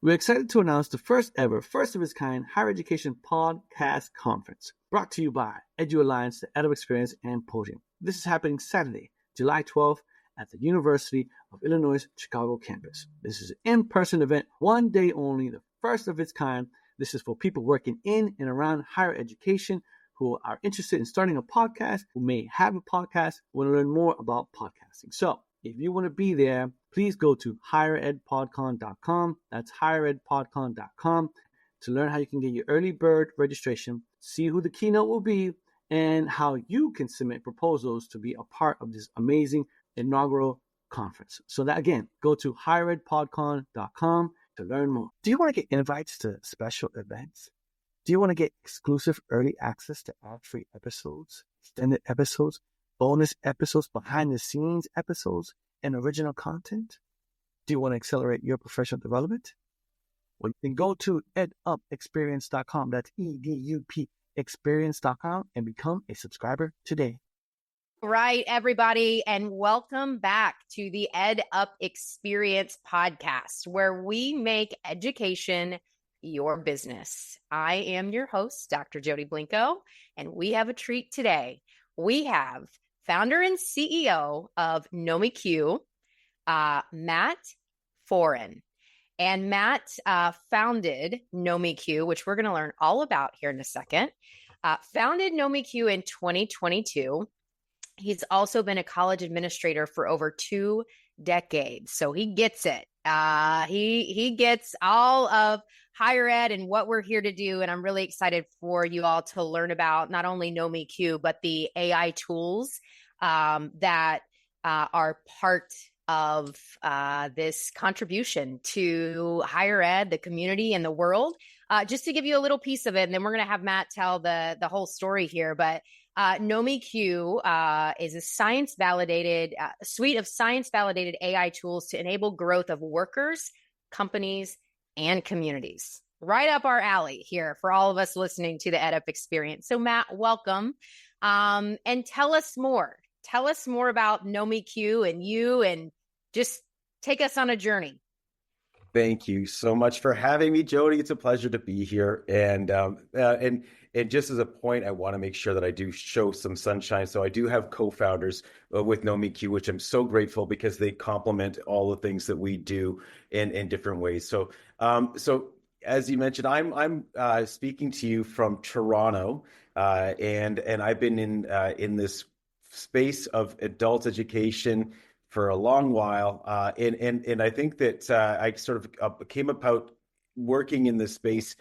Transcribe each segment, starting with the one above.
We're excited to announce the first ever, first of its kind higher education podcast conference, brought to you by Edu Alliance, the Edub Experience, and Podium. This is happening Saturday, July 12th at the University of Illinois Chicago campus. This is an in-person event, one day only, the first of its kind. This is for people working in and around higher education who are interested in starting a podcast, who may have a podcast, want to learn more about podcasting. So if you want to be there, please go to higheredpodcon.com. That's higheredpodcon.com to learn how you can get your early bird registration, see who the keynote will be, and how you can submit proposals to be a part of this amazing inaugural conference. So that, again, go to higheredpodcon.com to learn more. Do you want to get invites to special events? Do you want to get exclusive early access to ad-free episodes, extended episodes, bonus episodes, behind-the-scenes episodes, and original content? Do you want to accelerate your professional development? Well, you can go to edupexperience.com. That's EDUP experience.com and become a subscriber today. Right, everybody, and welcome back to the Ed Up Experience podcast, where we make education your business. I am your host, Dr. Jody Blinko, and we have a treat today. We have founder and CEO of KnowMeQ, Matt Foran. And Matt founded KnowMeQ, which we're going to learn all about here in a second. Founded KnowMeQ in 2022. He's also been a college administrator for over 2 decades, so he gets it. He gets all of higher ed and what we're here to do, and I'm really excited for you all to learn about not only KnowMeQ, but the AI tools that are part of this contribution to higher ed, the community, and the world. Just to give you a little piece of it, and then we're going to have Matt tell the whole story here, but KnowMeQ is a science-validated suite of science-validated AI tools to enable growth of workers, companies, and communities. Right up our alley here for all of us listening to the EdUp Experience. So Matt, welcome. And tell us more. Tell us more about KnowMeQ and you, and just take us on a journey. Thank you so much for having me, Jody. It's a pleasure to be here. And just as a point, I want to make sure that I do show some sunshine. So I do have co-founders with KnowMeQ, which I'm so grateful because they complement all the things that we do in different ways. So as you mentioned, I'm speaking to you from Toronto, and I've been in this space of adult education for a long while, and I think that I sort of came about working in this space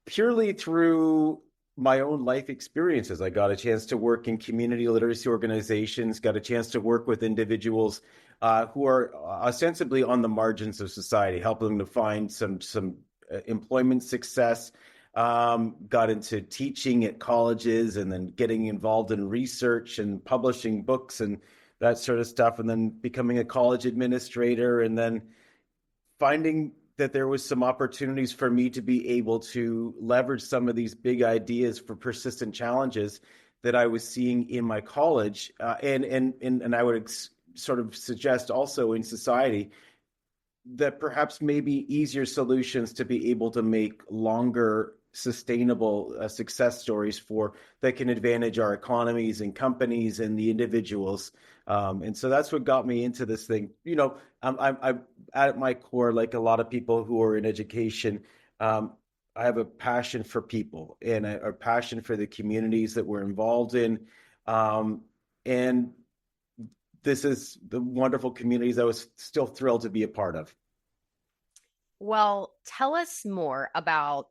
purely through my own life experiences. I got a chance to work in community literacy organizations, got a chance to work with individuals who are ostensibly on the margins of society, helping them to find some employment success. Got into teaching at colleges, and then getting involved in research and publishing books and that sort of stuff, and then becoming a college administrator, and then finding that there was some opportunities for me to be able to leverage some of these big ideas for persistent challenges that I was seeing in my college, and I would sort of suggest also in society that perhaps maybe easier solutions to be able to make longer sustainable success stories that can advantage our economies and companies and the individuals. And so that's what got me into this thing. You know, I'm at my core, like a lot of people who are in education, I have a passion for people and a passion for the communities that we're involved in. And this is the wonderful communities I was still thrilled to be a part of. Well, tell us more about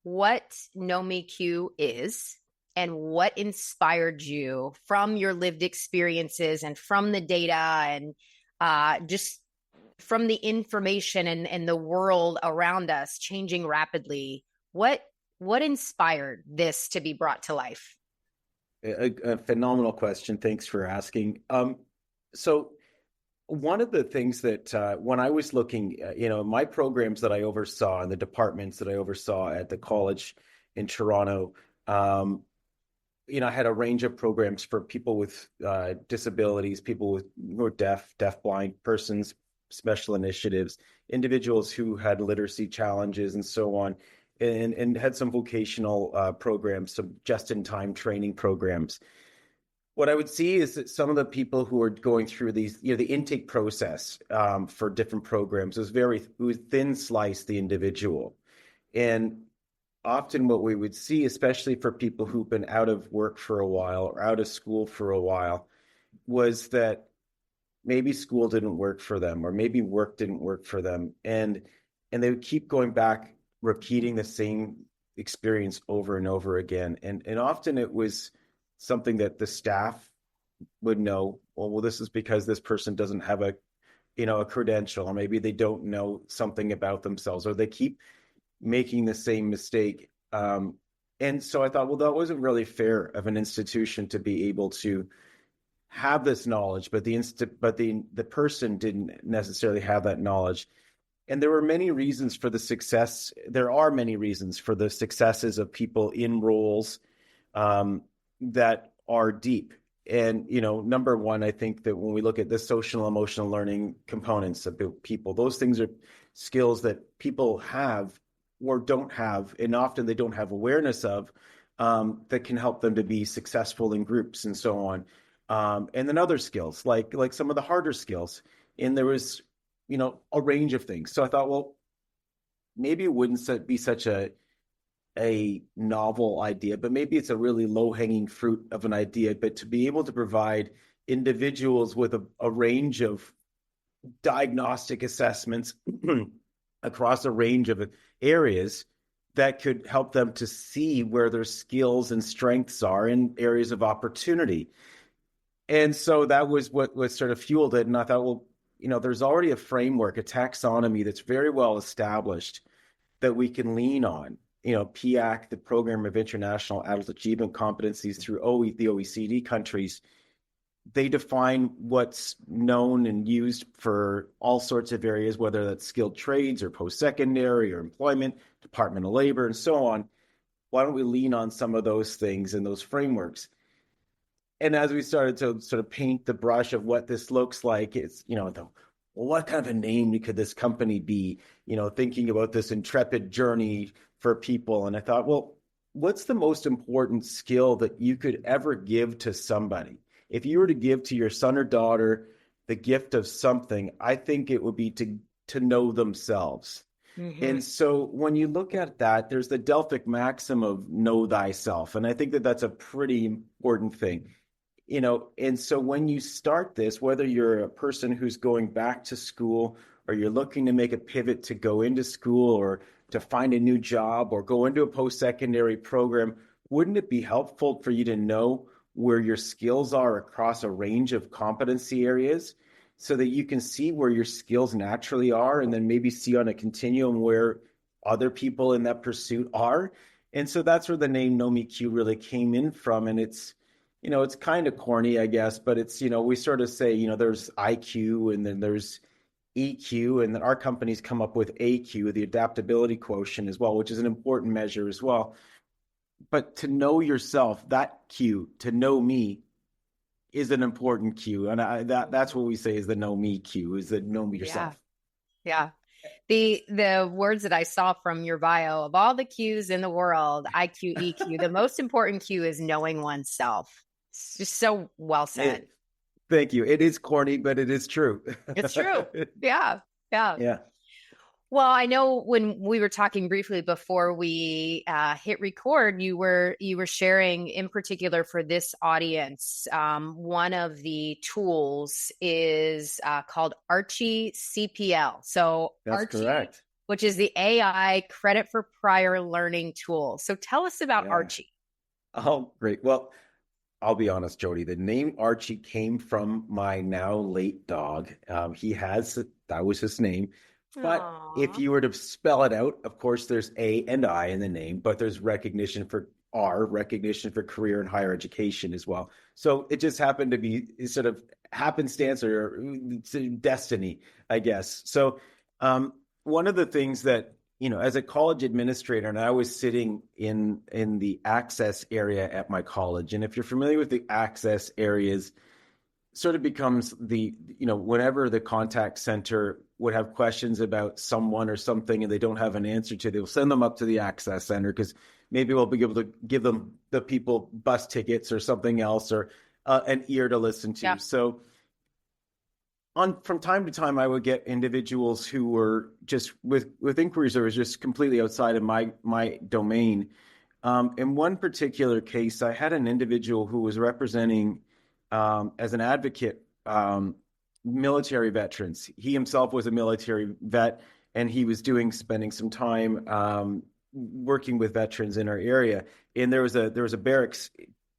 what KnowMeQ is and what inspired you from your lived experiences and from the data and just from the information and the world around us changing rapidly. What inspired this to be brought to life? A phenomenal question. Thanks for asking. So one of the things that when I was looking, my programs that I oversaw and the departments that I oversaw at the college in Toronto, I had a range of programs for people with disabilities, people who are deaf, blind persons, special initiatives, individuals who had literacy challenges and so on, and had some vocational programs, some just-in-time training programs. What I would see is that some of the people who are going through these, the intake process for different programs was thin slice the individual. And often what we would see, especially for people who've been out of work for a while or out of school for a while, was that maybe school didn't work for them, or maybe work didn't work for them. And they would keep going back, repeating the same experience over and over again. And often it was something that the staff would know, well, this is because this person doesn't have a credential, or maybe they don't know something about themselves, or they keep making the same mistake. And so I thought, well, that wasn't really fair of an institution to be able to have this knowledge, but the person didn't necessarily have that knowledge. And there were many reasons for the success. There are many reasons for the successes of people in roles that are deep. And, number one, I think that when we look at the social emotional learning components of people, those things are skills that people have or don't have, and often they don't have awareness of, that can help them to be successful in groups and so on. And then other skills, like some of the harder skills. And there was, a range of things. So I thought, well, maybe it wouldn't be such a novel idea, but maybe it's a really low-hanging fruit of an idea. But to be able to provide individuals with a range of diagnostic assessments across a range of areas that could help them to see where their skills and strengths are in areas of opportunity. And so that was what sort of fueled it. And I thought, well, there's already a framework, a taxonomy that's very well established that we can lean on. PIAC, the Program of International Adult Achievement Competencies through the OECD countries, they define what's known and used for all sorts of areas, whether that's skilled trades or post-secondary or employment, Department of Labor, and so on. Why don't we lean on some of those things and those frameworks? And as we started to sort of paint the brush of what this looks like, it's, well, what kind of a name could this company be? Thinking about this intrepid journey for people. And I thought, well, what's the most important skill that you could ever give to somebody? If you were to give to your son or daughter the gift of something, I think it would be to know themselves. Mm-hmm. And so when you look at that, there's the Delphic maxim of know thyself. And I think that that's a pretty important thing. And so when you start this, whether you're a person who's going back to school, or you're looking to make a pivot to go into school, or to find a new job, or go into a post-secondary program, wouldn't it be helpful for you to know where your skills are across a range of competency areas, so that you can see where your skills naturally are, and then maybe see on a continuum where other people in that pursuit are? And so that's where the name KnowMeQ really came in from. And it's kind of corny, I guess, but it's, we sort of say, there's IQ and then there's EQ, and then our companies come up with AQ, the adaptability quotient as well, which is an important measure as well. But to know yourself, that Q, to know me, is an important Q. And that's what we say is the KnowMeQ, is the know me yourself. Yeah. The words that I saw from your bio, of all the Qs in the world, IQ, EQ, the most important Q is knowing oneself. It's just so well said. Thank you. It is corny, but it is true. It's true. Yeah. Yeah. Well, I know when we were talking briefly before we hit record, you were sharing in particular for this audience. One of the tools is called Archie CPL. So that's Archie, correct. Which is the AI credit for prior learning tool. So tell us about Archie. Oh, great. Well, I'll be honest, Jody, the name Archie came from my now late dog. That was his name. But Aww. If you were to spell it out, of course, there's A and I in the name, but there's recognition for career and higher education as well. So it just happened to be sort of happenstance or destiny, I guess. So one of the things that, as a college administrator, and I was sitting in the access area at my college. And if you're familiar with the access areas, sort of becomes whenever the contact center would have questions about someone or something and they don't have an answer to, they'll send them up to the access center because maybe we'll be able to give them the people bus tickets or something else, or an ear to listen to. Yeah. So from time to time, I would get individuals who were just with inquiries that was just completely outside of my domain. In one particular case, I had an individual who was representing, as an advocate, military veterans. He himself was a military vet, and he was spending some time working with veterans in our area. And there was a barracks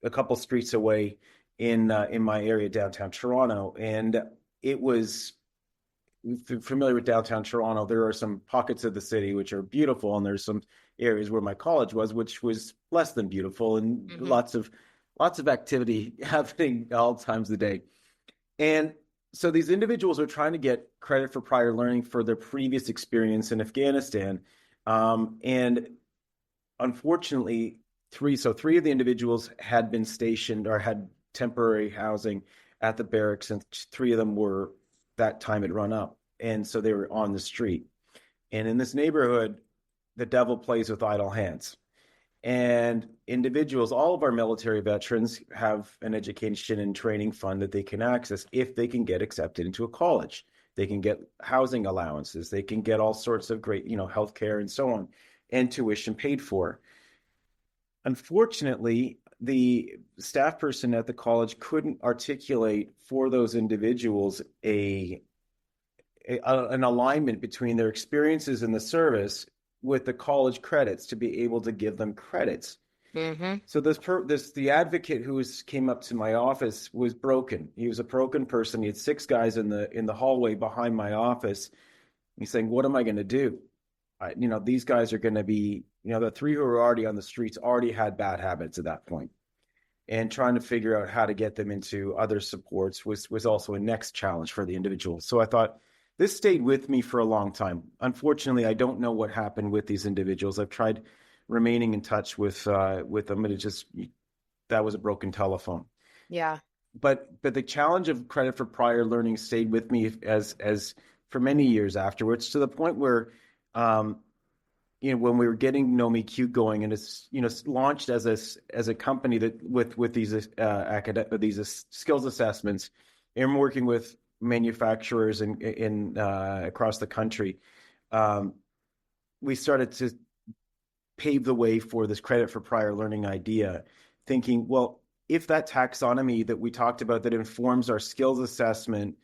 a couple streets away in my area, downtown Toronto, and it was, if you're familiar with downtown Toronto, there are some pockets of the city which are beautiful, and there's some areas where my college was, which was less than beautiful, and lots of activity happening all times of the day. And so these individuals are trying to get credit for prior learning for their previous experience in Afghanistan. And unfortunately, three of the individuals had been stationed or had temporary housing at the barracks, and 3 of them were, that time had run up. And so they were on the street. And in this neighborhood, the devil plays with idle hands. And individuals, all of our military veterans have an education and training fund that they can access if they can get accepted into a college. They can get housing allowances. They can get all sorts of great, healthcare and so on, and tuition paid for. Unfortunately, the staff person at the college couldn't articulate for those individuals an alignment between their experiences in the service with the college credits to be able to give them credits. So the advocate who came up to my office was broken. He was a broken person. He had 6 guys in the hallway behind my office. He's saying, "What am I going to do? These guys are going to be, the 3 who were already on the streets already had bad habits at that point." And trying to figure out how to get them into other supports was also a next challenge for the individual. So I thought, this stayed with me for a long time. Unfortunately, I don't know what happened with these individuals. I've tried remaining in touch with them, but that was a broken telephone. Yeah. But the challenge of credit for prior learning stayed with me as for many years afterwards, to the point where, when we were getting KnowMeQ going, and it's launched as a company that with these skills assessments, and working with manufacturers in across the country, we started to pave the way for this credit for prior learning idea, thinking, well, if that taxonomy that we talked about that informs our skills assessment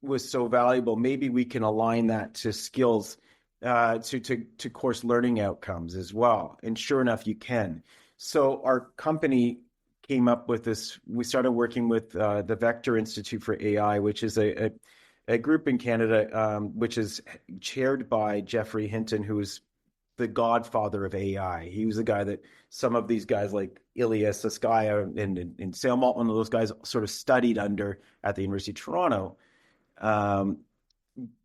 was so valuable, maybe we can align that to skills, to course learning outcomes as well. And sure enough, you can. So our company came up with this. We started working with the Vector Institute for AI, which is a group in Canada, which is chaired by Geoffrey Hinton, who is the godfather of AI. He was the guy that some of these guys like Ilias Askaya and Sam Altman, those guys sort of studied under at the University of Toronto.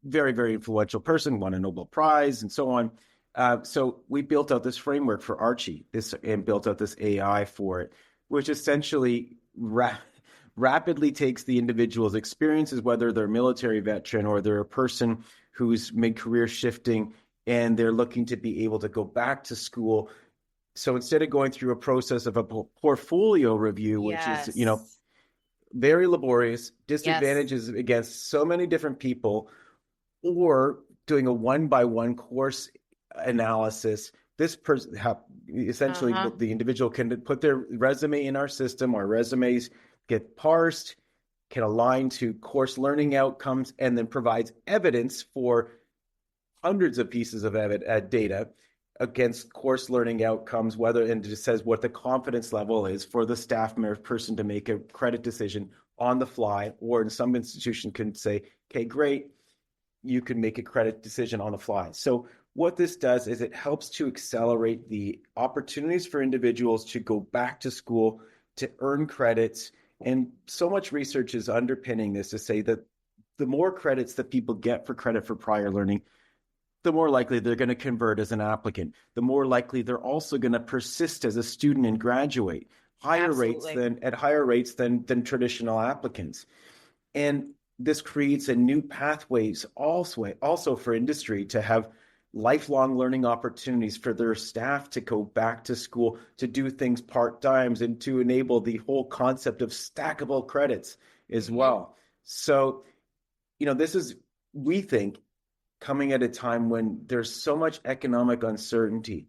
Very, very influential person, won a Nobel Prize and so on. So we built out this framework for Archie, and built out this AI for it, which essentially rapidly takes the individual's experiences, whether they're a military veteran or they're a person who's mid-career shifting and they're looking to be able to go back to school. So instead of going through a process of a portfolio review, which is, very laborious, disadvantages against so many different people, or doing a one-by-one course analysis, this person essentially the individual can put their resume in our system. Our resumes get parsed, can align to course learning outcomes, and then provides evidence for hundreds of pieces of data against course learning outcomes, and it just says what the confidence level is for the staff person to make a credit decision on the fly, or in some institution can say, okay, great, you can make a credit decision on the fly. So what this does is it helps to accelerate the opportunities for individuals to go back to school, to earn credits. And so much research is underpinning this to say that the more credits that people get for credit for prior learning, the more likely they're going to convert as an applicant. The more likely they're also going to persist as a student and graduate. higher Absolutely. rates than traditional applicants. And this creates a new pathways also for industry to have lifelong learning opportunities for their staff to go back to school, to do things part-times, and to enable the whole concept of stackable credits as well. So, this is, we think, coming at a time when there's so much economic uncertainty.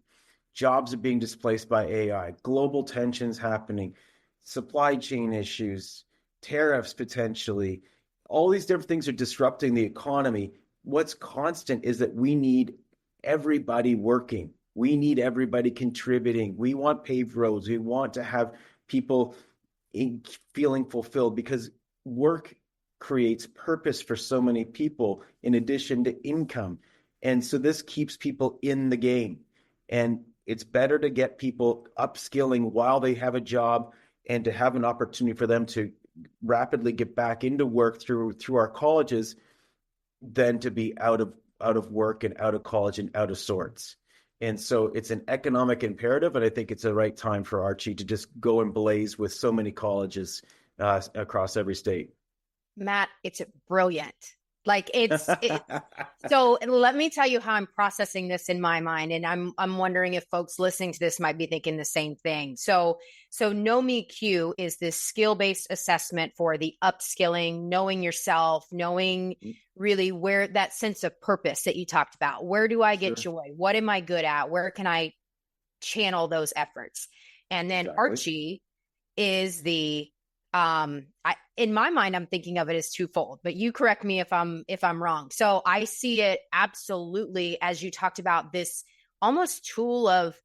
Jobs are being displaced by AI, global tensions happening, supply chain issues, tariffs potentially. All these different things are disrupting the economy. What's constant is that we need everybody working. We need everybody contributing. We want paved roads. We want to have people feeling fulfilled, because work creates purpose for so many people in addition to income. And so this keeps people in the game. And it's better to get people upskilling while they have a job and to have an opportunity for them to rapidly get back into work through our colleges than to be out of work and out of college and out of sorts. And so it's an economic imperative, and I think it's the right time for Archie to just go and blaze with so many colleges across every state. Matt, it's brilliant. Like so let me tell you how I'm processing this in my mind. And I'm wondering if folks listening to this might be thinking the same thing. So KnowMeQ is this skill-based assessment for the upskilling, knowing yourself, knowing really where that sense of purpose that you talked about. Where do I get joy? What am I good at? Where can I channel those efforts? And then Archie is the in my mind, I'm thinking of it as twofold, but you correct me if I'm wrong. So I see it absolutely, as you talked about, this almost tool of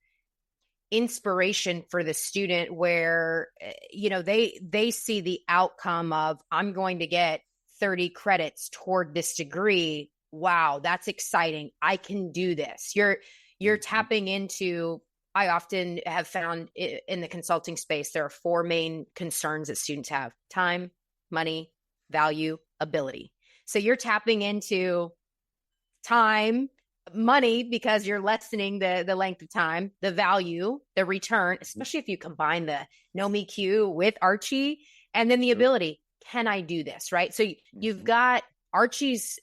inspiration for the student where, they see the outcome of, I'm going to get 30 credits toward this degree. Wow, that's exciting. I can do this. You're tapping into, I often have found in the consulting space, there are 4 main concerns that students have: time, money, value, ability. So you're tapping into time, money, because you're lessening the length of time, the value, the return, especially if you combine the KnowMeQ with Archie, and then the ability. Can I do this? Right. So you've got Archie's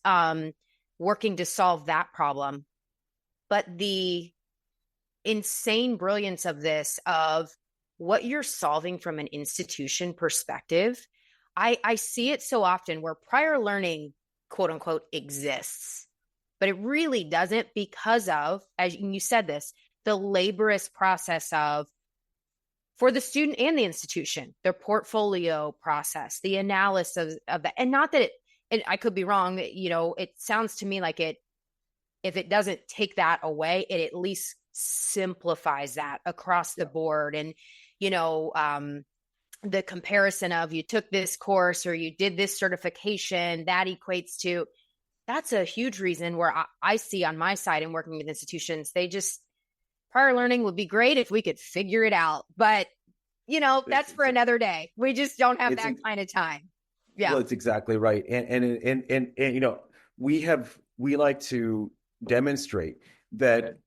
working to solve that problem, but the insane brilliance of this, of what you're solving from an institution perspective. I see it so often where prior learning, quote unquote, exists, but it really doesn't, because of, as you said this, the laborious process of, for the student and the institution, their portfolio process, the analysis of that. And not that I could be wrong, it sounds to me like if it doesn't take that away, it at least simplifies that across the board. And, the comparison of, you took this course or you did this certification, that equates to, that's a huge reason where I see on my side in working with institutions, prior learning would be great if we could figure it out. But, that's for another day. We just don't have that kind of time. Yeah. Well, it's exactly right. And we like to demonstrate that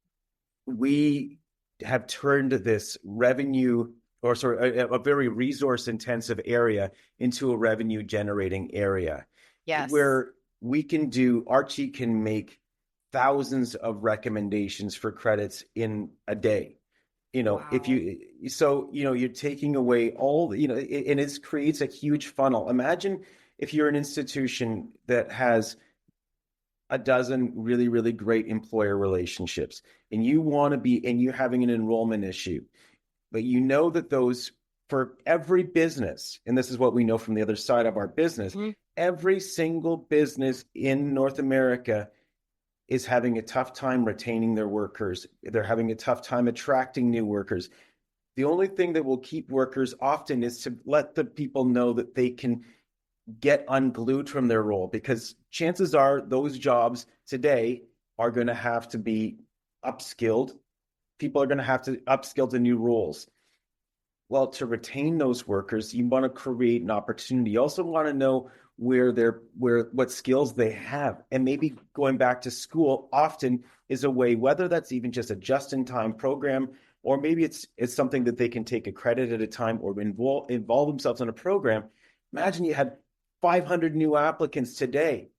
we have turned this revenue, or a very resource intensive area, into a revenue generating area. Yes. Where Archie can make thousands of recommendations for credits in a day. Wow. You're taking away all, and it creates a huge funnel. Imagine if you're an institution that has a dozen really, really great employer relationships, and you're having an enrollment issue, but that those, for every business, and this is what we know from the other side of our business, every single business in North America is having a tough time retaining their workers. They're having a tough time attracting new workers. The only thing that will keep workers often is to let the people know that they can get unglued from their role, because chances are those jobs today are going to have to be upskilled. People are going to have to upskill to new roles. Well, to retain those workers, you want to create an opportunity. You also want to know what skills they have. And maybe going back to school often is a way, whether that's even just a just-in-time program or maybe it's something that they can take a credit at a time or involve themselves in a program. Imagine you had 500 new applicants today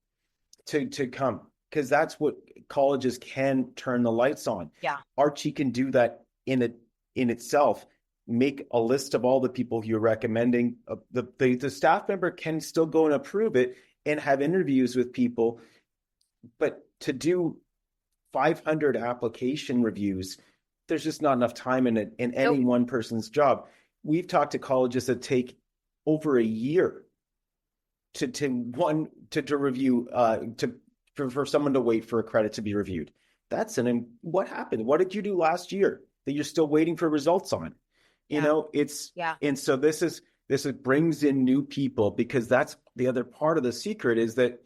to come, because that's what colleges can turn the lights on. Yeah. Archie can do that in itself. Make a list of all the people you're recommending. The staff member can still go and approve it and have interviews with people, but to do 500 application reviews, there's just not enough time in it in any one person's job. We've talked to colleges that take over a year to review, for someone to wait for a credit to be reviewed. What happened? What did you do last year that you're still waiting for results on? And so this brings in new people, because that's the other part of the secret, is that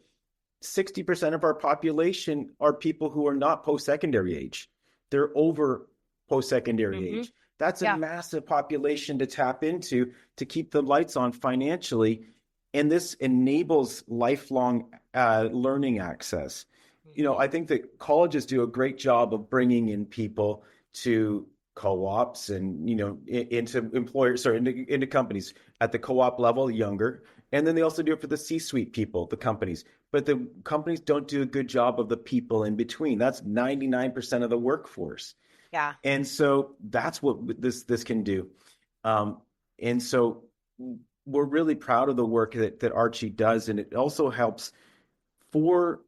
60% of our population are people who are not post-secondary age. They're over post-secondary age. That's a massive population to tap into to keep the lights on financially. And this enables lifelong learning access. I think that colleges do a great job of bringing in people to co-ops and, into employers, or into companies at the co-op level, younger. And then they also do it for the C-suite people, the companies. But the companies don't do a good job of the people in between. That's 99% of the workforce. Yeah. And so that's what this can do. And so we're really proud of the work that Archie does. And it also helps for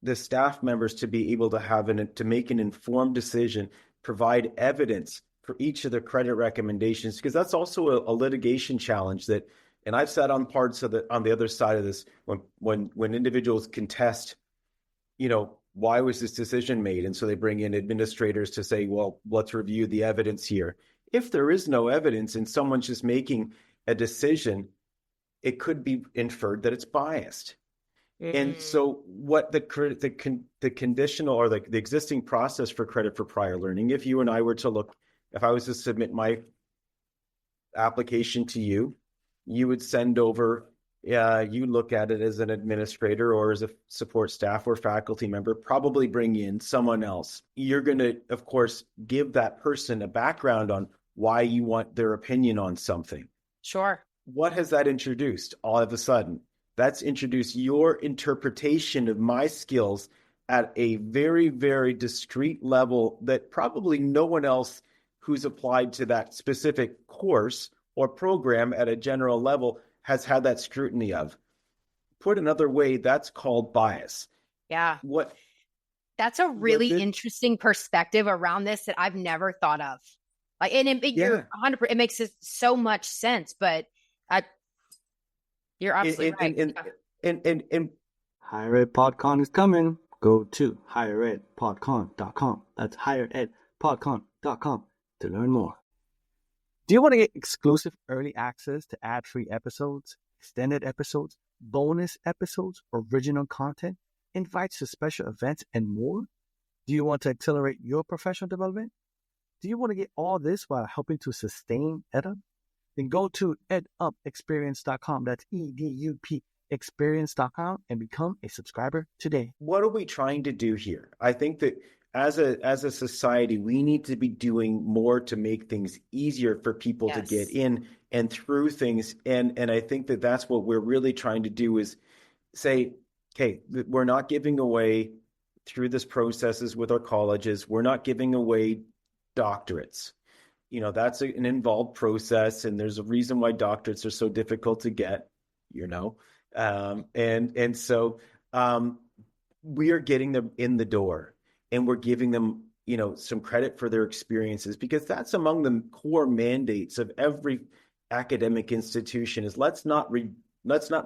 the staff members to be able to make an informed decision, provide evidence for each of the credit recommendations, because that's also a litigation challenge and I've sat on parts of on the other side of this when individuals contest, why was this decision made? And so they bring in administrators to say, well, let's review the evidence here. If there is no evidence and someone's just making a decision, it could be inferred that it's biased. And so what the conditional, or the existing process for credit for prior learning, if I was to submit my application to you, you would send over, you look at it as an administrator or as a support staff or faculty member, probably bring in someone else. You're going to, of course, give that person a background on why you want their opinion on something. Sure. What has that introduced all of a sudden? That's introduced your interpretation of my skills at a very, very discrete level that probably no one else who's applied to that specific course or program at a general level has had that scrutiny of. Put another way, that's called bias. Yeah. That's a really interesting perspective around this that I've never thought of. You're 100%. It makes so much sense, but you're absolutely right. And Higher Ed PodCon is coming. Go to higheredpodcon.com. That's higheredpodcon.com to learn more. Do you want to get exclusive early access to ad-free episodes, extended episodes, bonus episodes, original content, invites to special events, and more? Do you want to accelerate your professional development? Do you want to get all this while helping to sustain EdUp? Then go to edupexperience.com. That's EDUP experience.com and become a subscriber today. What are we trying to do here? I think that as a society, we need to be doing more to make things easier for people to get in and through things. And I think that that's what we're really trying to do, is say, okay, we're not giving away through this processes with our colleges. We're not giving away doctorates. That's an involved process, and there's a reason why doctorates are so difficult to get, and so we are getting them in the door, and we're giving them, some credit for their experiences, because that's among the core mandates of every academic institution, is let's not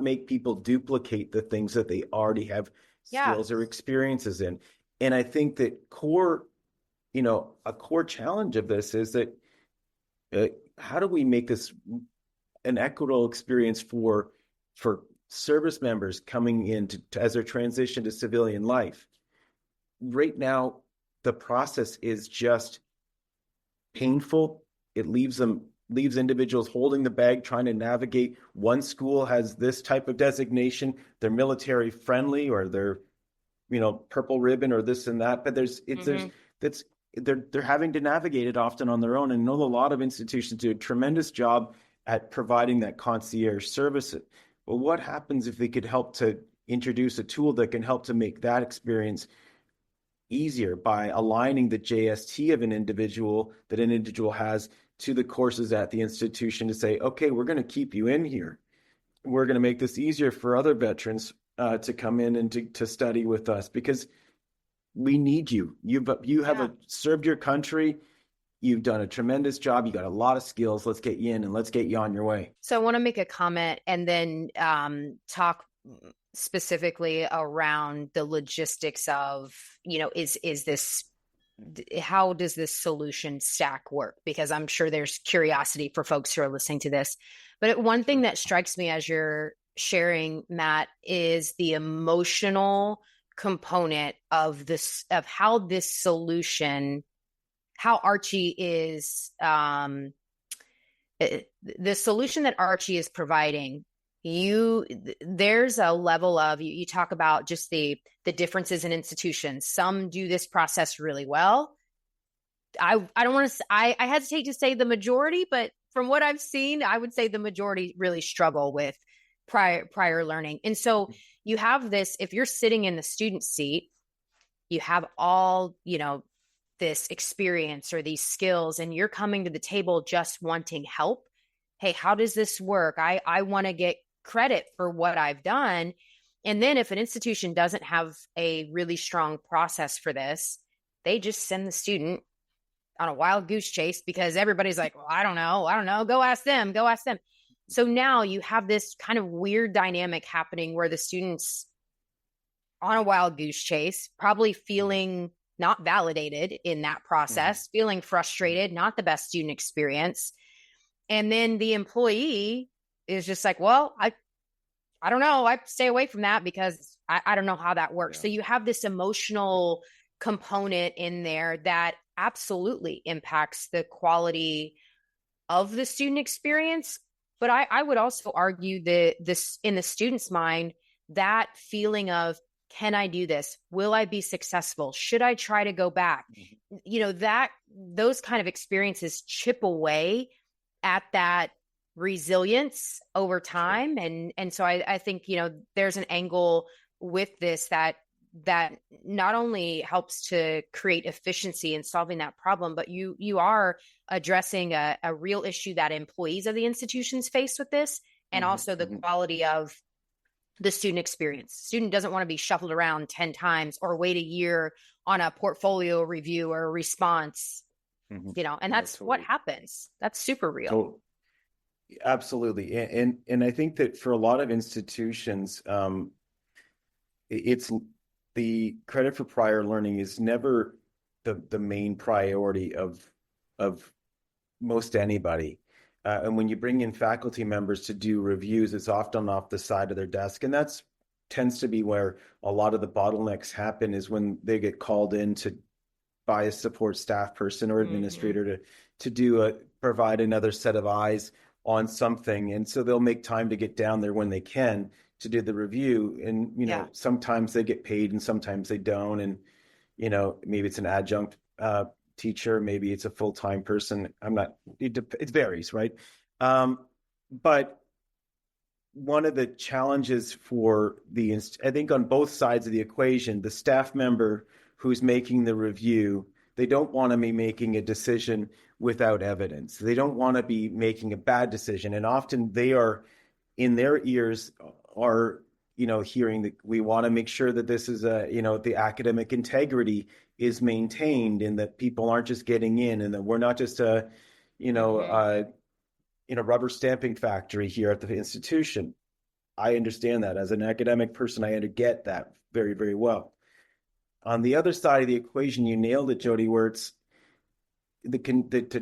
make people duplicate the things that they already have skills or experiences in. And I think that a core challenge of this is that how do we make this an equitable experience for service members coming in as they transition to civilian life? Right now, the process is just painful. It leaves individuals holding the bag, trying to navigate. One school has this type of designation. They're military friendly, or they're, purple ribbon, or this and that. But they're having to navigate it often on their own. And I know a lot of institutions do a tremendous job at providing that concierge service. But what happens if they could help to introduce a tool that can help to make that experience easier by aligning the JST of an individual has to the courses at the institution to say, okay, we're going to keep you in here. We're going to make this easier for other veterans to come in and to study with us, because we need you. You have served your country. You've done a tremendous job. You got a lot of skills. Let's get you in and let's get you on your way. So I want to make a comment and then talk specifically around the logistics of, is this, how does this solution stack work? Because I'm sure there's curiosity for folks who are listening to this. But one thing that strikes me as you're sharing, Matt, is the emotional component of this, of how this solution, how Archie is, the solution that Archie is providing. There's a level of, you talk about just the differences in institutions. Some do this process really well. I don't want to, I hesitate to say the majority, but from what I've seen, I would say the majority really struggle with prior learning. And so you have this, if you're sitting in the student seat, you have all, this experience or these skills, and you're coming to the table just wanting help. Hey, how does this work? I want to get credit for what I've done. And then if an institution doesn't have a really strong process for this, they just send the student on a wild goose chase because everybody's like, well, I don't know. Go ask them. So now you have this kind of weird dynamic happening where the student's on a wild goose chase, probably feeling not validated in that process, feeling frustrated, not the best student experience. And then the employee is just like, well, I don't know. I stay away from that because I don't know how that works. Yeah. So you have this emotional component in there that absolutely impacts the quality of the student experience. But I would also argue that this, in the student's mind, that feeling of, can I do this? Will I be successful? Should I try to go back? That those kind of experiences chip away at that resilience over time. Sure. And so I think, there's an angle with this that not only helps to create efficiency in solving that problem, but you are addressing a real issue that employees of the institutions face with this, and also the quality of the student experience. Student doesn't want to be shuffled around 10 times or wait a year on a portfolio review or a response, and that's totally what happens. That's super real. Totally. Absolutely. And I think that for a lot of institutions, it's the credit for prior learning is never the main priority of most anybody. And when you bring in faculty members to do reviews, it's often off the side of their desk. And that's tends to be where a lot of the bottlenecks happen, is when they get called in by a support staff person or administrator to provide another set of eyes on something. And so they'll make time to get down there when they can to do the review. And, sometimes they get paid and sometimes they don't. And, maybe it's an adjunct teacher, maybe it's a full-time person. It varies, right? But one of the challenges for I think on both sides of the equation, the staff member who's making the review, they don't want to be making a decision without evidence. They don't want to be making a bad decision. And often they are, in their ears, are, hearing that we want to make sure that this is the academic integrity is maintained, and that people aren't just getting in, and that we're not just a rubber stamping factory here at the institution. I understand that. As an academic person, I get that very, very well. On the other side of the equation, you nailed it, Jody, where it's the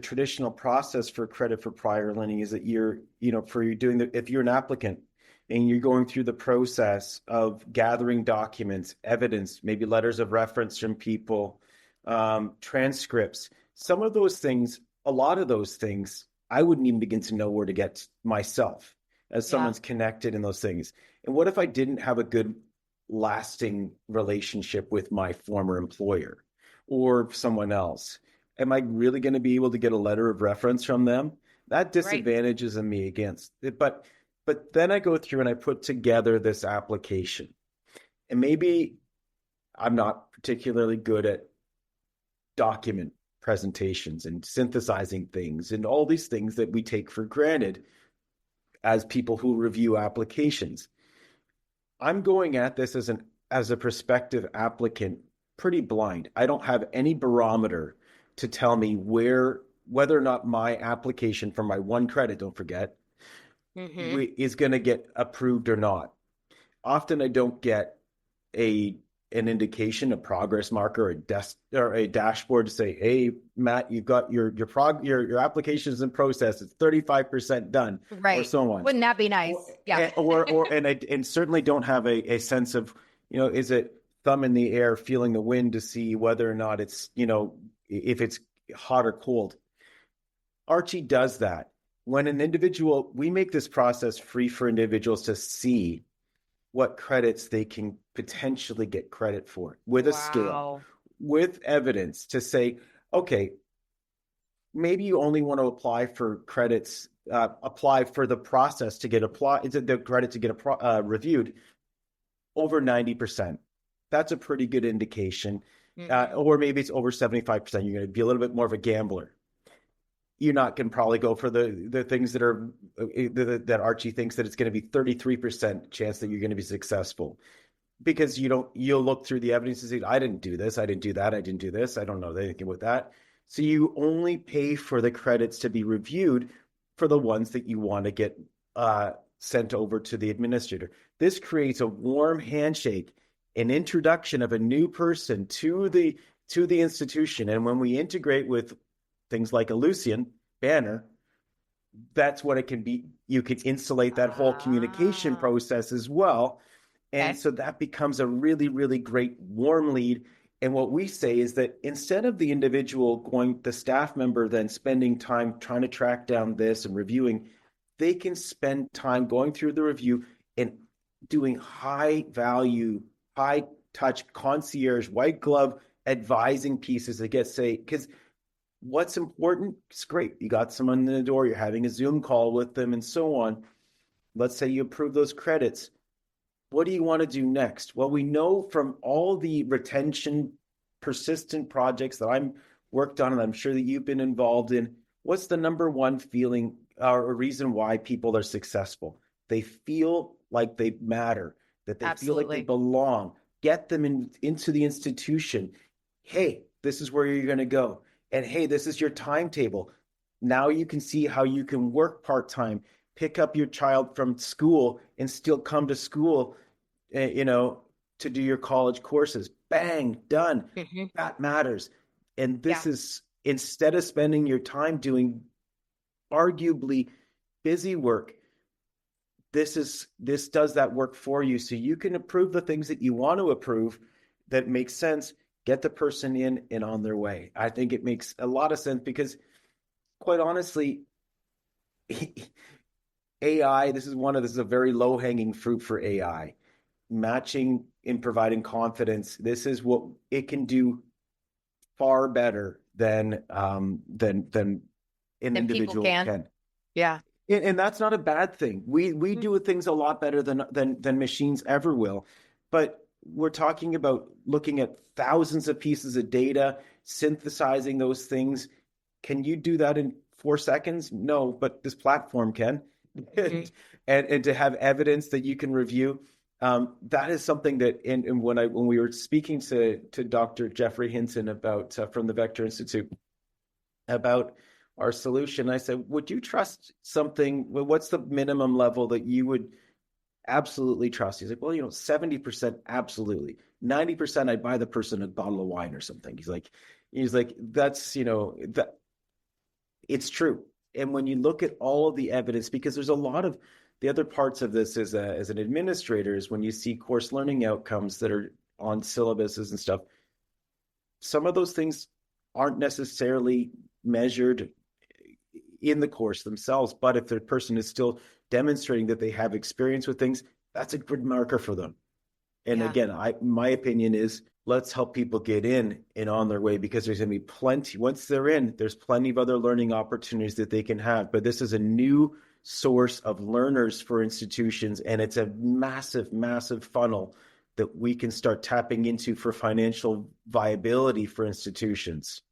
traditional process for credit for prior learning is that if you're an applicant and you're going through the process of gathering documents, evidence, maybe letters of reference from people, transcripts, some of those things, a lot of those things, I wouldn't even begin to know where to get myself as someone's connected in those things. And what if I didn't have a good lasting relationship with my former employer? or someone else? Am I really going to be able to get a letter of reference from them? That disadvantages me against it. But then I go through and I put together this application. And maybe I'm not particularly good at document presentations and synthesizing things and all these things that we take for granted as people who review applications. I'm going at this as a prospective applicant pretty blind. I don't have any barometer to tell me whether or not my application for my one credit, don't forget, is going to get approved or not. Often I don't get an indication, a progress marker, a dashboard to say, "Hey, Matt, you got your application is in process. It's 35% done," right? Or so on. Wouldn't that be nice? Yeah. And certainly don't have a sense of, is it thumb in the air, feeling the wind to see whether or not it's, if it's hot or cold. Archie does that. When we make this process free for individuals to see what credits they can potentially get credit for with a scale, with evidence to say, okay, maybe you only want to apply for credits, apply for the process to get the credit to get reviewed over 90%. That's a pretty good indication. Or maybe it's over 75%. You're going to be a little bit more of a gambler. You're not going to probably go for the things that Archie thinks that it's going to be 33% chance that you're going to be successful, because you'll look through the evidence and say, I didn't do this, I didn't do that, I didn't do this, I don't know anything with that. So you only pay for the credits to be reviewed for the ones that you want to get sent over to the administrator. This creates a warm handshake, an introduction of a new person to the institution. And when we integrate with things like a Lucian banner, that's what it can be. You can insulate that whole communication process as well. And so that becomes a really, really great warm lead. And what we say is that instead of the the staff member then spending time trying to track down this and reviewing, they can spend time going through the review and doing high value, high touch concierge, white glove advising pieces that because what's important? It's great. You got someone in the door, you're having a Zoom call with them and so on. Let's say you approve those credits. What do you want to do next? Well, we know from all the retention persistent projects that I'm worked on, and I'm sure that you've been involved in, what's the number one feeling or reason why people are successful? They feel like they matter, that they feel like they belong. Get them into the institution. Hey, this is where you're going to go. And hey, this is your timetable. Now you can see how you can work part-time, pick up your child from school and still come to school, to do your college courses. Bang, done. That matters. And this is, instead of spending your time doing arguably busy work, this does that work for you. So you can approve the things that you want to approve that make sense. Get the person in and on their way. I think it makes a lot of sense because, quite honestly, AI, this is a very low-hanging fruit for AI. Matching and providing confidence, this is what it can do far better than an individual can. Yeah. And that's not a bad thing. We do things a lot better than machines ever will. But we're talking about looking at thousands of pieces of data, synthesizing those things. Can you do that in 4 seconds? No, but this platform can. And to have evidence that you can review, that is something that, and when we were speaking to Dr. Jeffrey Hinton about from the Vector Institute about our solution, I said, would you trust something? What's the minimum level that you would absolutely trust? He's like, well, 70% absolutely. 90% I'd buy the person a bottle of wine or something. He's like, that's, that it's true. And when you look at all of the evidence, because there's a lot of the other parts of this as an administrator is when you see course learning outcomes that are on syllabuses and stuff, some of those things aren't necessarily measured in the course themselves. But if the person is still demonstrating that they have experience with things, that's a good marker for them. And Yeah. again, my opinion is let's help people get in and on their way, because there's going to be plenty. Once they're in, there's plenty of other learning opportunities that they can have. But this is a new source of learners for institutions, and it's a massive, massive funnel that we can start tapping into for financial viability for institutions.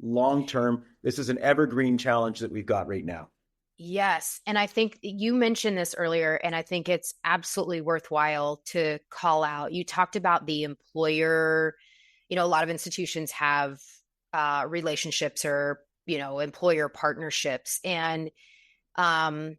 Long term, this is an evergreen challenge that we've got right now. Yes. And I think you mentioned this earlier, and I think it's absolutely worthwhile to call out. You talked about the employer, a lot of institutions have relationships or, employer partnerships. And I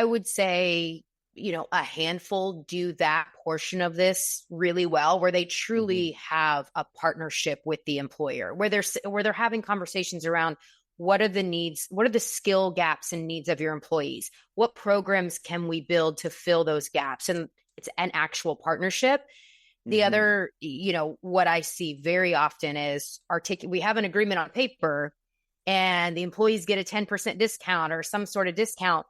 would say, a handful do that portion of this really well, where they truly have a partnership with the employer, where they're having conversations around what are the needs, what are the skill gaps and needs of your employees? What programs can we build to fill those gaps? And it's an actual partnership. The other, what I see very often is we have an agreement on paper and the employees get a 10% discount or some sort of discount,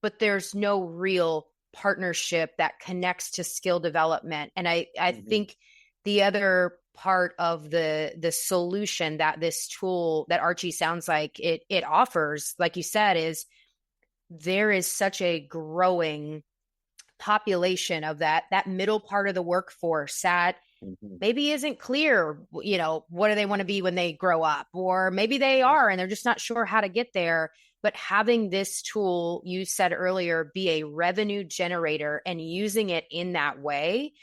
but there's no real partnership that connects to skill development. And I think the other part of the solution that this tool that Archie sounds like it offers, like you said, is there is such a growing population of that middle part of the workforce that maybe isn't clear, what do they want to be when they grow up, or maybe they are and they're just not sure how to get there. But having this tool, you said earlier, be a revenue generator and using it in that way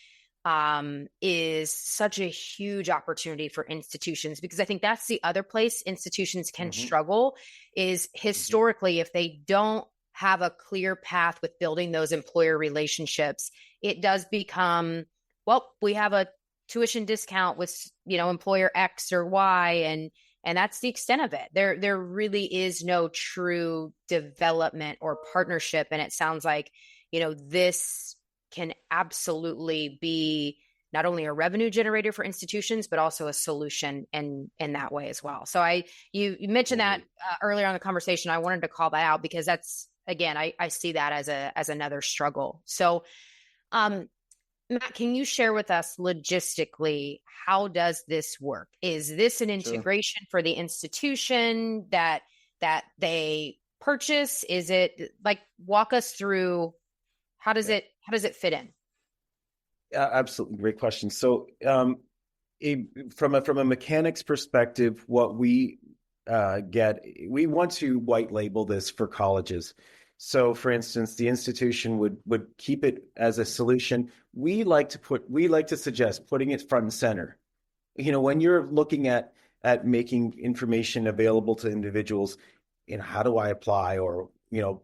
is such a huge opportunity for institutions, because I think that's the other place institutions can struggle is historically, if they don't have a clear path with building those employer relationships, it does become, well, we have a tuition discount with, employer X or Y, and that's the extent of it. There really is no true development or partnership. And it sounds like, this can absolutely be not only a revenue generator for institutions, but also a solution in that way as well. So you mentioned that earlier on in the conversation. I wanted to call that out because that's, again, I see that as another struggle. So, Matt, can you share with us logistically, how does this work? Is this an integration for the institution that they purchase? Is it like, walk us through, how does it fit in? Absolutely. Great question. So from a mechanics perspective, what we we want to white label this for colleges. So for instance, the institution would keep it as a solution. We like to suggest putting it front and center. When you're looking at making information available to individuals, how do I apply, or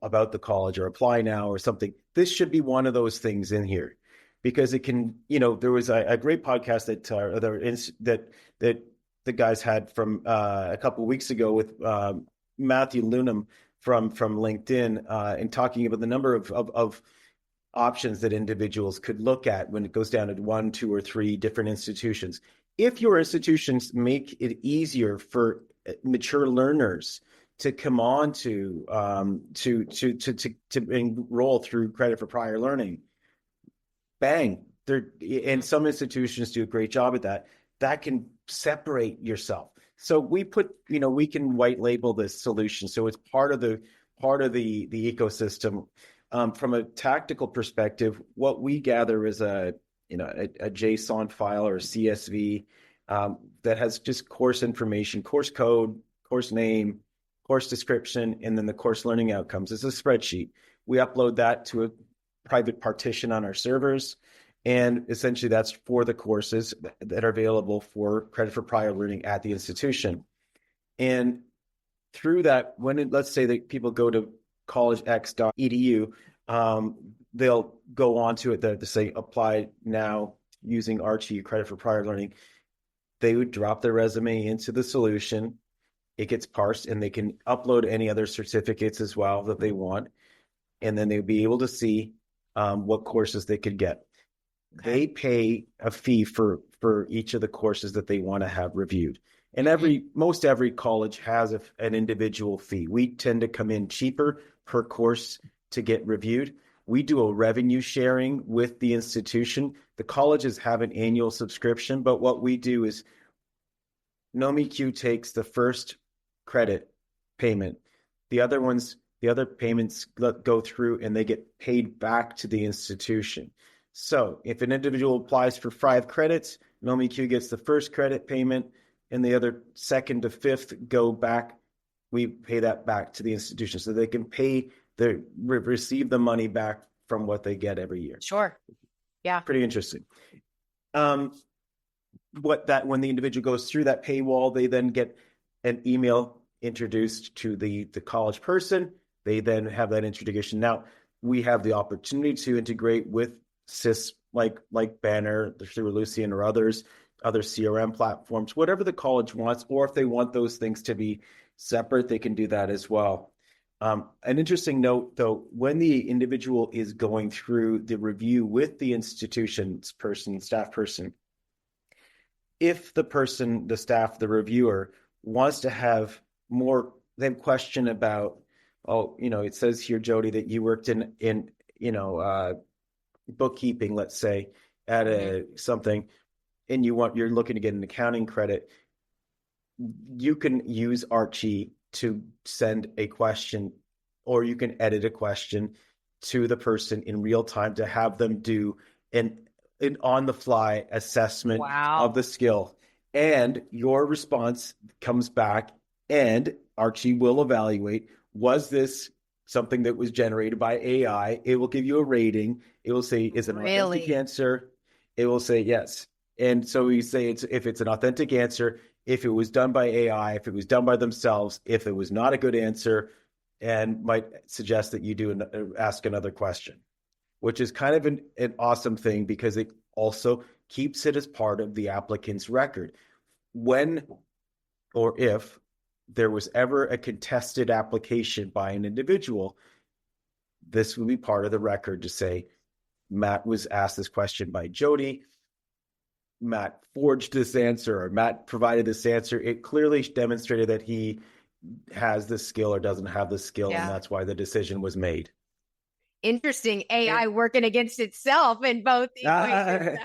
about the college, or apply now or something, this should be one of those things in here. Because it can, there was a great podcast that the guys had from a couple of weeks ago with Matthew Lunam from LinkedIn, and talking about the number of options that individuals could look at when it goes down to 1, 2, or 3 different institutions. If your institutions make it easier for mature learners to come on to enroll through credit for prior learning, bang, and some institutions do a great job at that can separate yourself. So we we can white label this solution, so it's part of the ecosystem. From a tactical perspective, what we gather is a JSON file or a CSV that has just course information, course code, course name, course description, and then the course learning outcomes. It's a spreadsheet. We upload that to a private partition on our servers, and essentially that's for the courses that are available for credit for prior learning at the institution. And through that, let's say that people go to collegex.edu, they'll go on to it to say apply now using Archie credit for prior learning. They would drop their resume into the solution. It gets parsed, and they can upload any other certificates as well that they want, and then they'll be able to see what courses they could get. Okay. They pay a fee for each of the courses that they want to have reviewed. And most every college has an individual fee. We tend to come in cheaper per course to get reviewed. we do a revenue sharing with the institution. The colleges have an annual subscription, but what we do is KnowMeQ takes the first credit payment. The other payments go through and they get paid back to the institution. So if an individual applies for 5 credits, KnowMeQ gets the first credit payment and the other second to fifth go back. We pay that back to the institution so they can receive the money back from what they get every year. Sure. Yeah. Pretty interesting. When the individual goes through that paywall, they then get an email introduced to the college person. They then have that introduction. Now we have the opportunity to integrate with SIS like Banner, through Lucian or other CRM platforms, whatever the college wants, or if they want those things to be separate, they can do that as well. An interesting note, though, when the individual is going through the review with the institution's staff person, if the staff, the reviewer, wants to have more, they have a question about, it says here, Jody, that you worked in bookkeeping, let's say, at something, and you're looking to get an accounting credit, you can use Archie to send a question, or you can edit a question to the person in real time to have them do an on-the-fly assessment of the skill. And your response comes back, and Archie will evaluate, was this something that was generated by AI? It will give you a rating. It will say, is it an authentic answer? It will say yes. And so we say if it's an authentic answer, if it was done by AI, if it was done by themselves, if it was not a good answer, and might suggest that you ask another question, which is kind of an awesome thing because it also keeps it as part of the applicant's record. When or if there was ever a contested application by an individual, this would be part of the record to say, Matt was asked this question by Jody, Matt forged this answer, or Matt provided this answer. It clearly demonstrated that he has the skill or doesn't have the skill, and that's why the decision was made. Interesting. AI working against itself in both equations.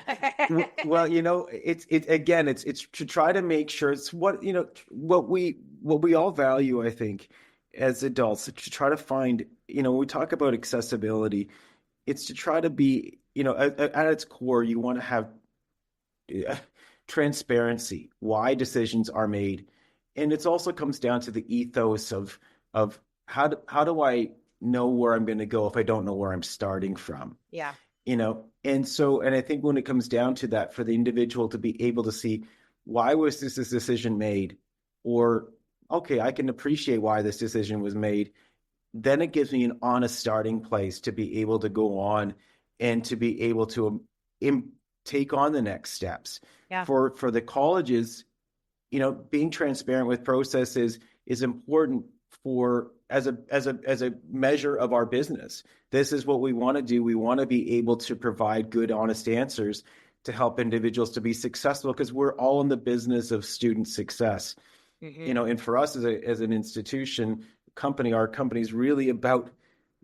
Well, it's to try to make sure it's what we all value, I think, as adults, to try to find, when we talk about accessibility, it's to try to be, at its core, you want to have transparency, why decisions are made. And it also comes down to the ethos of how do I know where I'm going to go if I don't know where I'm starting from? Yeah. And I think when it comes down to that, for the individual to be able to see, why was this decision made? Or, okay, I can appreciate why this decision was made. Then it gives me an honest starting place to be able to go on and to be able to take on the next steps. Yeah. For the colleges, being transparent with processes is important as a measure of our business. This is what we want to do. We want to be able to provide good, honest answers to help individuals to be successful, because we're all in the business of student success. Mm-hmm. And for us as an institution, our company is really about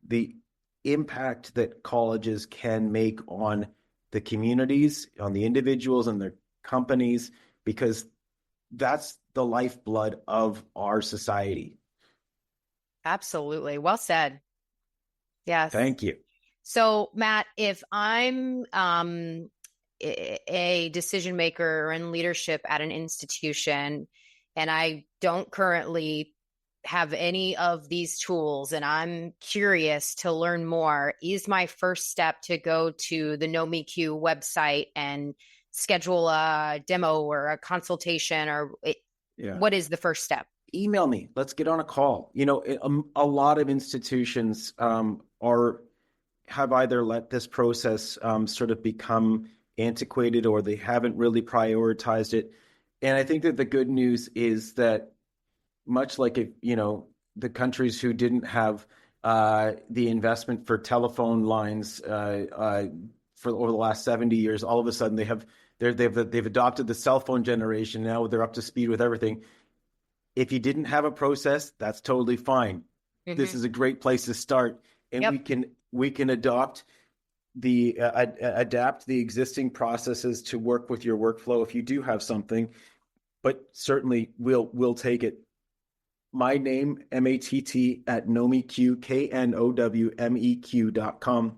the impact that colleges can make on the communities, on the individuals and their companies, because that's the lifeblood of our society. Absolutely. Well said. Yes. Thank you. So, Matt, if I'm a decision maker in leadership at an institution and I don't currently have any of these tools and I'm curious to learn more, is my first step to go to the KnowMeQ website and schedule a demo or a consultation, or what is the first step? Email me. Let's get on a call. A lot of institutions have either let this process sort of become antiquated, or they haven't really prioritized it. And I think that the good news is that, much like the countries who didn't have the investment for telephone lines for over the last 70 years, all of a sudden they've adopted the cell phone generation. Now they're up to speed with everything. If you didn't have a process, that's totally fine. Mm-hmm. This is a great place to start. and Yep. we can adapt the existing processes to work with your workflow if you do have something, but certainly we'll take it. My name, MATT at KnowMeQ, KnowMeQ.com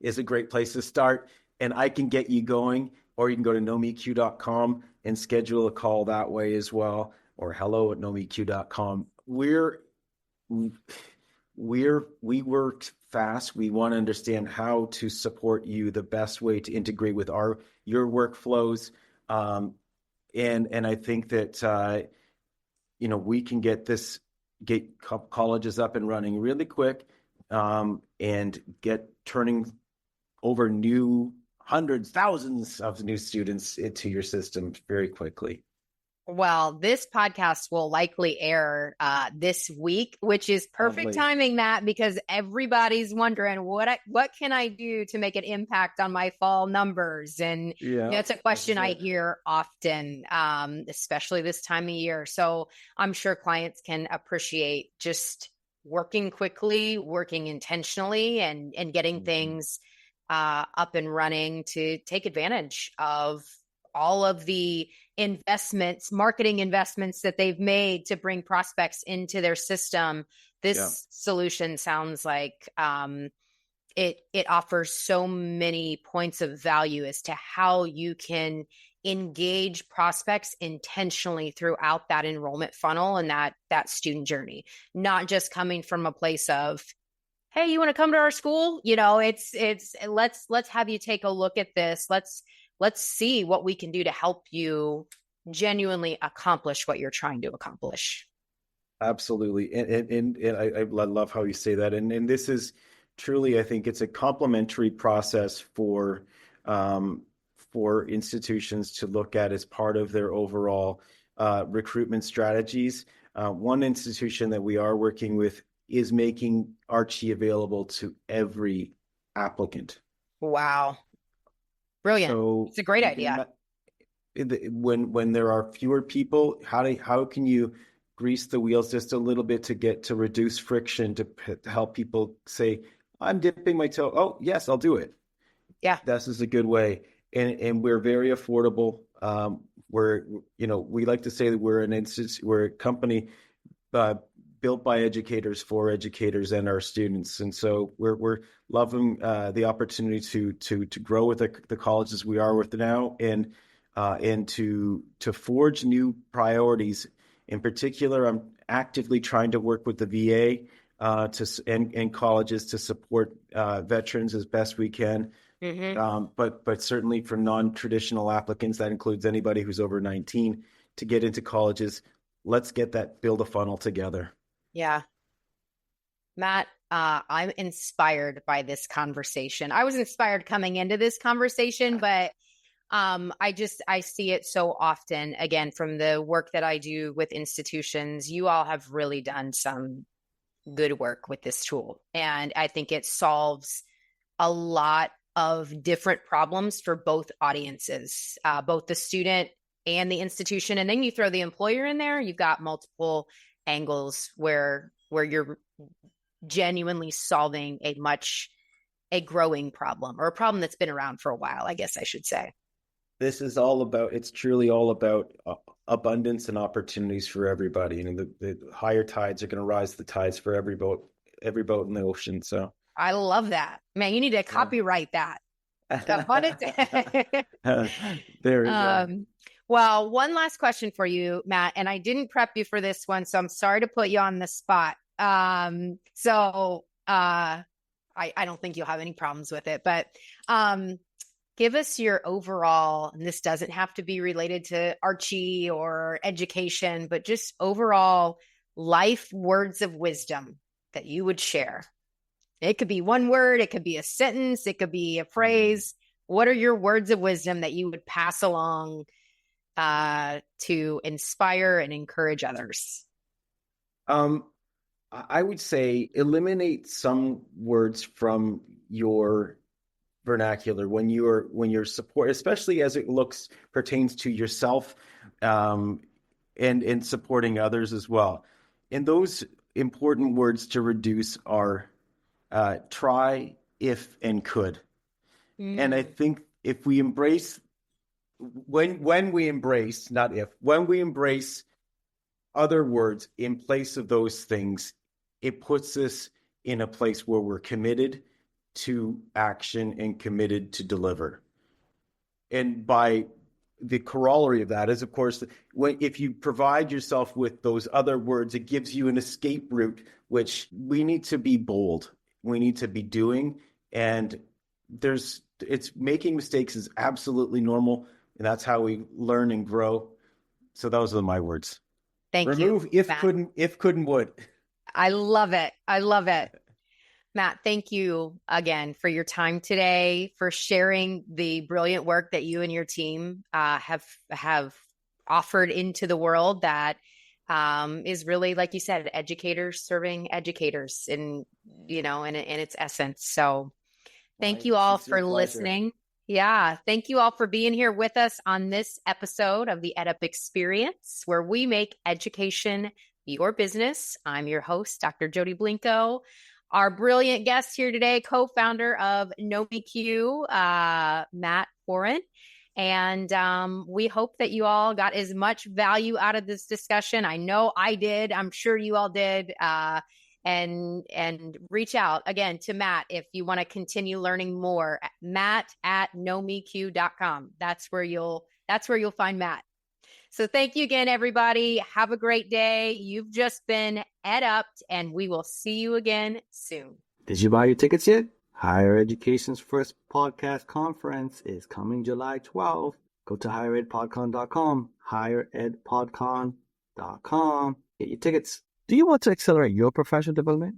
is a great place to start, and I can get you going, or you can go to KnowMeQ.com and schedule a call that way as well, or hello@KnowMeQ.com. We work fast. We want to understand how to support you the best way to integrate with your workflows. And I think that we can get colleges up and running really quick, and get turning over hundreds, thousands of new students into your system very quickly. Well, this podcast will likely air this week, which is perfect Lovely. timing, Matt, because everybody's wondering what can I do to make an impact on my fall numbers? And that's a question I hear often, especially this time of year. So I'm sure clients can appreciate just working quickly, working intentionally, and getting things up and running to take advantage of all of the marketing investments that they've made to bring prospects into their system. This solution sounds like it offers so many points of value as to how you can engage prospects intentionally throughout that enrollment funnel and that student journey, not just coming from a place of, hey, you want to come to our school? It's let's have you take a look at this. Let's see what we can do to help you genuinely accomplish what you're trying to accomplish. Absolutely. And I love how you say that. And this is truly, I think it's a complementary process for institutions to look at as part of their overall recruitment strategies. One institution that we are working with is making Archie available to every applicant. Wow. Brilliant. So it's a great idea. When there are fewer people, how can you grease the wheels just a little bit to reduce friction, to help people say, I'm dipping my toe. Oh, yes, I'll do it. Yeah. This is a good way. And we're very affordable. We like to say that we're a company built by educators for educators and our students. And so we're loving the opportunity to grow with the colleges we are with now, and to forge new priorities. In particular, I'm actively trying to work with the VA and colleges to support veterans as best we can. Mm-hmm. But certainly for non-traditional applicants, that includes anybody who's over 19, to get into colleges. Let's build a funnel together. Yeah. Matt, I'm inspired by this conversation. I was inspired coming into this conversation, but I see it so often, again, from the work that I do with institutions. You all have really done some good work with this tool. And I think it solves a lot of different problems for both audiences, both the student and the institution. And then you throw the employer in there, you've got multiple angles where you're genuinely solving a growing problem, or a problem that's been around for a while, I guess I should say. It's truly all about abundance and opportunities for everybody. The higher tides are going to rise the tides for every boat in the ocean. So I love that. Man, you need to copyright that. There you go. Well, one last question for you, Matt, and I didn't prep you for this one, so I'm sorry to put you on the spot. So I don't think you'll have any problems with it, but give us your overall, and this doesn't have to be related to Archie or education, but just overall life words of wisdom that you would share. It could be one word, it could be a sentence, it could be a phrase. What are your words of wisdom that you would pass along to inspire and encourage others? I would say eliminate some words from your vernacular when you're support, especially as it pertains to yourself, and supporting others as well. And those important words to reduce are try, if, and could. And I think if we embrace, when we embrace, not if, when we embrace other words in place of those things, it puts us in a place where we're committed to action and committed to deliver. And by the corollary of that is, of course, if you provide yourself with those other words, it gives you an escape route, which we need to be bold. We need to be doing. And it's making mistakes is absolutely normal. And that's how we learn and grow. So those are my words. Thank you. Remove if, couldn't, would. I love it. I love it. Matt, thank you again for your time today, for sharing the brilliant work that you and your team have offered into the world that is really, like you said, educators serving educators in its essence. So thank you all for listening. Yeah. Thank you all for being here with us on this episode of the EdUp Experience, where we make education your business. I'm your host, Dr. Jody Blinko. Our brilliant guest here today, co-founder of KnowMeQ, Matt Foran. And we hope that you all got as much value out of this discussion. I know I did. I'm sure you all did. And reach out again to Matt if you want to continue learning more. Matt@knowmeq.com. That's where you'll find Matt. So thank you again, everybody. Have a great day. You've just been EdUpped, and we will see you again soon. Did you buy your tickets yet? Higher Education's first podcast conference is coming July 12th. Go to higheredpodcon.com, higheredpodcon.com. Get your tickets. Do you want to accelerate your professional development?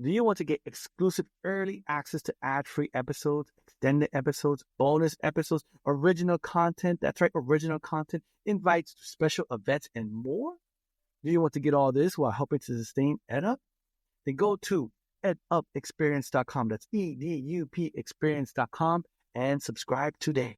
Do you want to get exclusive early access to ad-free episodes, extended episodes, bonus episodes, original content? That's right, original content, invites to special events, and more? Do you want to get all this while helping to sustain EdUp? Then go to edupexperience.com. That's EDUP experience.com and subscribe today.